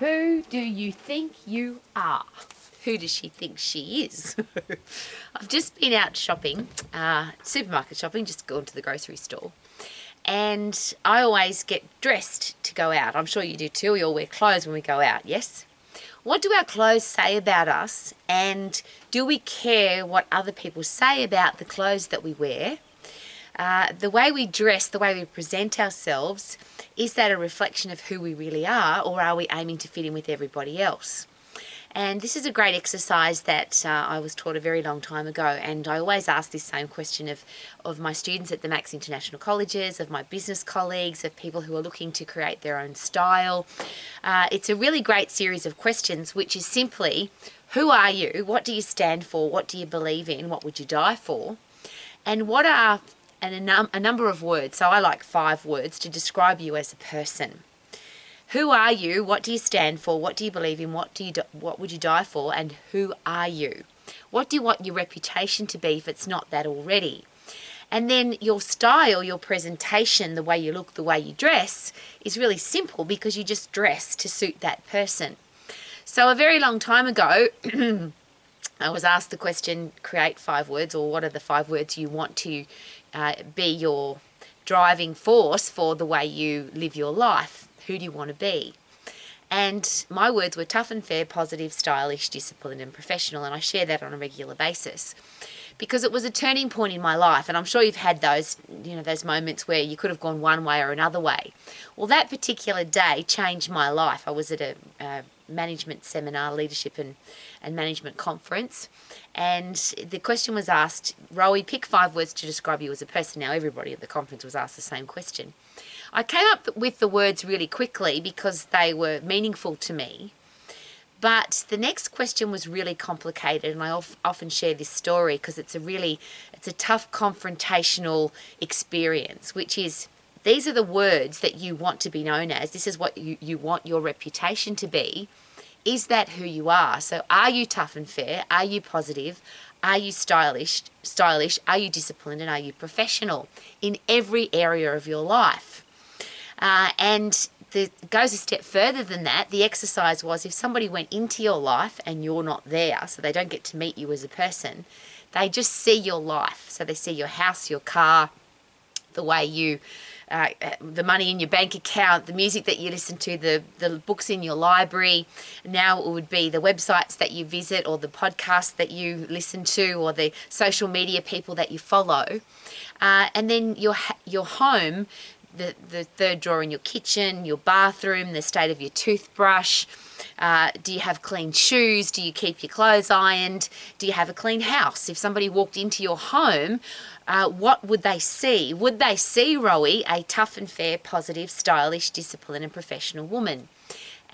Who do you think you are? Who does she think she is? I've just been out shopping, supermarket shopping, just gone to the grocery store. And I always get dressed to go out. I'm sure you do too. We all wear clothes when we go out, yes? What do our clothes say about us? And do we care what other people say about the clothes that we wear? The way we dress, the way we present ourselves, is that a reflection of who we really are, or are we aiming to fit in with everybody else? And this is a great exercise that I was taught a very long time ago, and I always ask this same question of my students at the Max International Colleges, of my business colleagues, of people who are looking to create their own style. It's a really great series of questions, which is simply, who are you? What do you stand for? What do you believe in? What would you die for? And what are a number of words, so I like 5 words, to describe you as a person. Who are you? What do you stand for? What do you believe in? What would you die for? And who are you? What do you want your reputation to be if it's not that already? And then your style, your presentation, the way you look, the way you dress is really simple because you just dress to suit that person. So a very long time ago, I was asked the question, create 5 words, or what are the 5 words you want to be your driving force for the way you live your life? Who do you want to be? And my words were tough and fair, positive, stylish, disciplined and professional, and I share that on a regular basis because it was a turning point in my life. And I'm sure you've had those moments where you could have gone one way or another way. Well, that particular day changed my life. I was at a management seminar, leadership and management conference, and the question was asked, Rowie, pick 5 words to describe you as a person. Now everybody at the conference was asked the same question. I came up with the words really quickly because they were meaningful to me. But the next question was really complicated, and I often share this story because it's a tough confrontational experience, which is, these are the words that you want to be known as. This is what you want your reputation to be. Is that who you are? So are you tough and fair? Are you positive? Are you stylish? Are you disciplined? And are you professional in every area of your life? And it goes a step further than that. The exercise was, if somebody went into your life and you're not there, so they don't get to meet you as a person, they just see your life. So they see your house, your car, the way you, the money in your bank account, the music that you listen to, the books in your library. Now it would be the websites that you visit, or the podcasts that you listen to, or the social media people that you follow. And then your home, the third drawer in your kitchen, your bathroom, the state of your toothbrush. Do you have clean shoes? Do you keep your clothes ironed? Do you have a clean house? If somebody walked into your home, what would they see? Would they see, Rowie, a tough and fair, positive, stylish, disciplined and professional woman?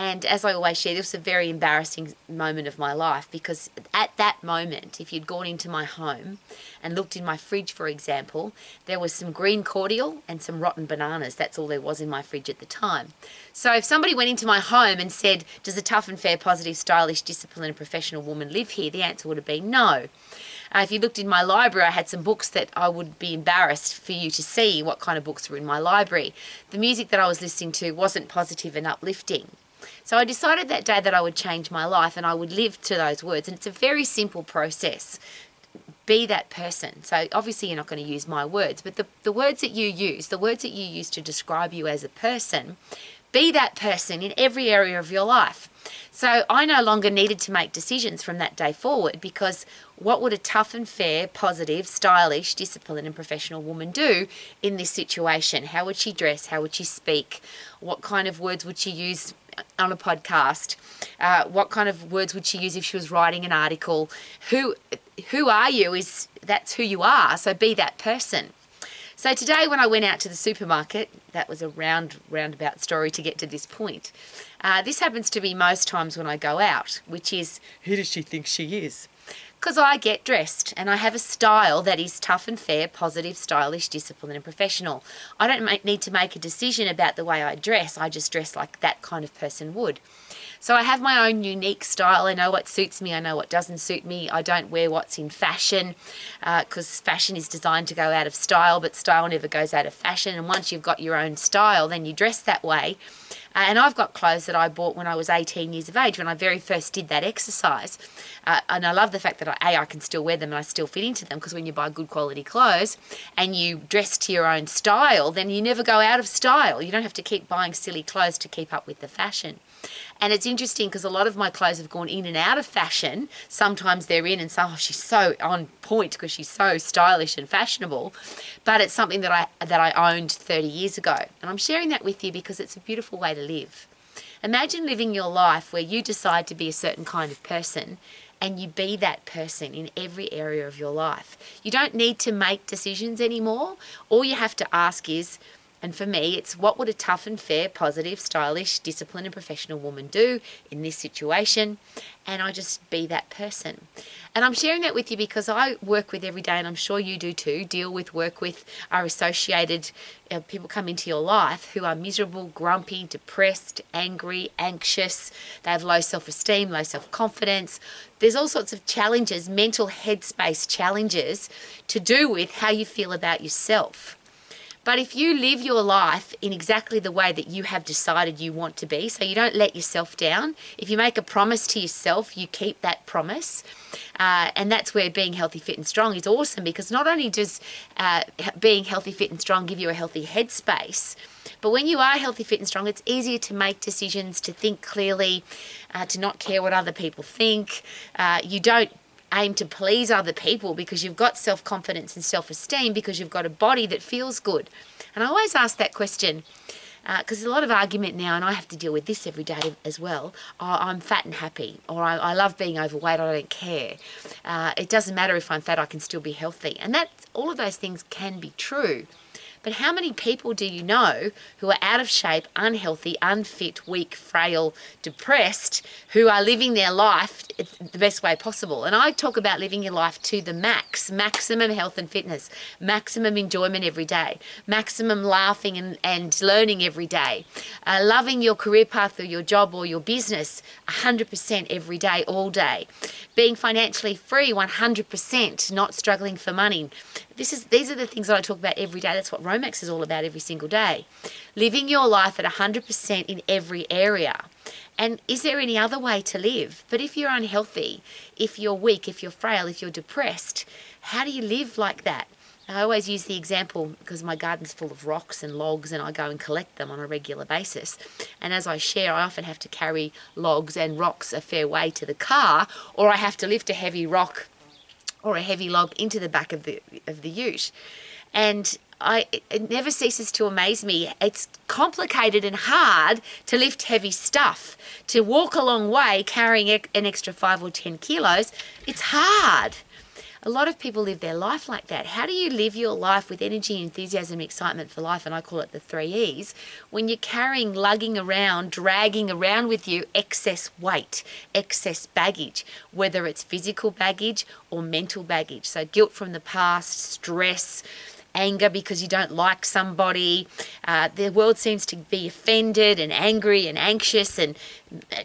And as I always share, this was a very embarrassing moment of my life, because at that moment, if you'd gone into my home and looked in my fridge, for example, there was some green cordial and some rotten bananas. That's all there was in my fridge at the time. So if somebody went into my home and said, does a tough and fair, positive, stylish, disciplined and professional woman live here? The answer would have been no. If you looked in my library, I had some books that I would be embarrassed for you to see what kind of books were in my library. The music that I was listening to wasn't positive and uplifting. So I decided that day that I would change my life and I would live to those words. And it's a very simple process. Be that person. So obviously you're not going to use my words, but the words that you use, to describe you as a person, be that person in every area of your life. So I no longer needed to make decisions from that day forward, because what would a tough and fair, positive, stylish, disciplined and professional woman do in this situation? How would she dress? How would she speak? What kind of words would she use on a podcast? What kind of words would she use if she was writing an article? Who are you? That's who you are. So be that person. So today when I went out to the supermarket, that was a roundabout story to get to this point. This happens to be most times when I go out, which is, who does she think she is? Because I get dressed and I have a style that is tough and fair, positive, stylish, disciplined and professional. I don't need to make a decision about the way I dress. I just dress like that kind of person would. So I have my own unique style. I know what suits me. I know what doesn't suit me. I don't wear what's in fashion because fashion is designed to go out of style, but style never goes out of fashion. And once you've got your own style, then you dress that way. And I've got clothes that I bought when I was 18 years of age, when I very first did that exercise. And I love the fact that I can still wear them and I still fit into them, because when you buy good quality clothes and you dress to your own style, then you never go out of style. You don't have to keep buying silly clothes to keep up with the fashion. And it's interesting because a lot of my clothes have gone in and out of fashion. Sometimes they're in and some, she's so on point because she's so stylish and fashionable. But it's something that I owned 30 years ago. And I'm sharing that with you because it's a beautiful way to live. Imagine living your life where you decide to be a certain kind of person and you be that person in every area of your life. You don't need to make decisions anymore. All you have to ask is, and for me, it's what would a tough and fair, positive, stylish, disciplined and professional woman do in this situation? And I just be that person. And I'm sharing that with you because I work with every day, and I'm sure you do too, work with, are associated, people come into your life who are miserable, grumpy, depressed, angry, anxious. They have low self-esteem, low self-confidence. There's all sorts of challenges, mental headspace challenges to do with how you feel about yourself. But if you live your life in exactly the way that you have decided you want to be, so you don't let yourself down, if you make a promise to yourself, you keep that promise. And that's where being healthy, fit and strong is awesome, because not only does being healthy, fit and strong give you a healthy headspace, but when you are healthy, fit and strong, it's easier to make decisions, to think clearly, to not care what other people think. You don't aim to please other people because you've got self-confidence and self-esteem, because you've got a body that feels good. And I always ask that question because there's a lot of argument now, and I have to deal with this every day as well. Oh, I'm fat and happy, or I love being overweight, I don't care. It doesn't matter if I'm fat, I can still be healthy. And that all of those things can be true. But how many people do you know who are out of shape, unhealthy, unfit, weak, frail, depressed, who are living their life the best way possible? And I talk about living your life to the max, maximum health and fitness, maximum enjoyment every day, maximum laughing and learning every day, loving your career path or your job or your business 100% every day, all day, being financially free 100%, not struggling for money. These are the things that I talk about every day. That's what Romex is all about every single day. Living your life at 100% in every area. And is there any other way to live? But if you're unhealthy, if you're weak, if you're frail, if you're depressed, how do you live like that? I always use the example because my garden's full of rocks and logs and I go and collect them on a regular basis. And as I share, I often have to carry logs and rocks a fair way to the car, or I have to lift a heavy rock or a heavy log into the back of the ute. And it never ceases to amaze me. It's complicated and hard to lift heavy stuff. To walk a long way carrying an extra 5 or 10 kilos, it's hard. A lot of people live their life like that. How do you live your life with energy, enthusiasm, excitement for life, and I call it the 3 E's, when you're carrying, lugging around, dragging around with you excess weight, excess baggage, whether it's physical baggage or mental baggage? So guilt from the past, stress, anger because you don't like somebody. The world seems to be offended and angry and anxious and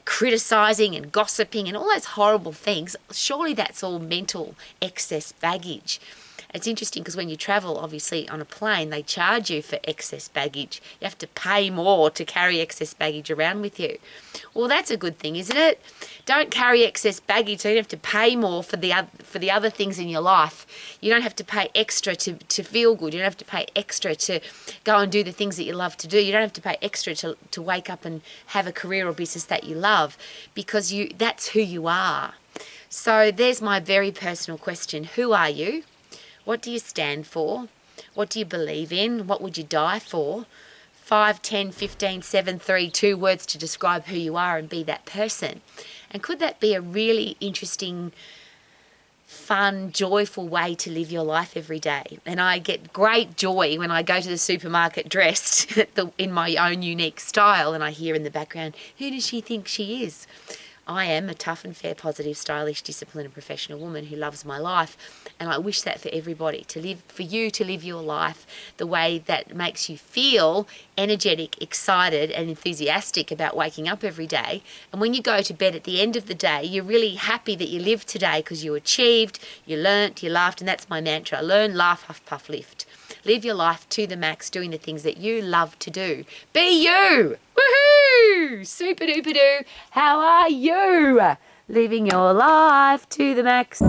criticizing and gossiping and all those horrible things. Surely that's all mental excess baggage. It's interesting because when you travel, obviously, on a plane, they charge you for excess baggage. You have to pay more to carry excess baggage around with you. Well, that's a good thing, isn't it? Don't carry excess baggage, so you don't have to pay more for the other things in your life. You don't have to pay extra to feel good. You don't have to pay extra to go and do the things that you love to do. You don't have to pay extra to wake up and have a career or business that you love, because that's who you are. So there's my very personal question. Who are you? What do you stand for? What do you believe in? What would you die for? 5, 10, 15, 7, 3, 2 words to describe who you are and be that person. And could that be a really interesting, fun, joyful way to live your life every day? And I get great joy when I go to the supermarket dressed in my own unique style and I hear in the background, who does she think she is? I am a tough and fair, positive, stylish, disciplined and professional woman who loves my life. And I wish that for everybody, for you to live your life the way that makes you feel energetic, excited and enthusiastic about waking up every day. And when you go to bed at the end of the day, you're really happy that you lived today because you achieved, you learnt, you laughed. And that's my mantra: learn, laugh, huff, puff, lift. Live your life to the max, doing the things that you love to do. Be you! Woohoo! Super duper doo! How are you? Living your life to the max.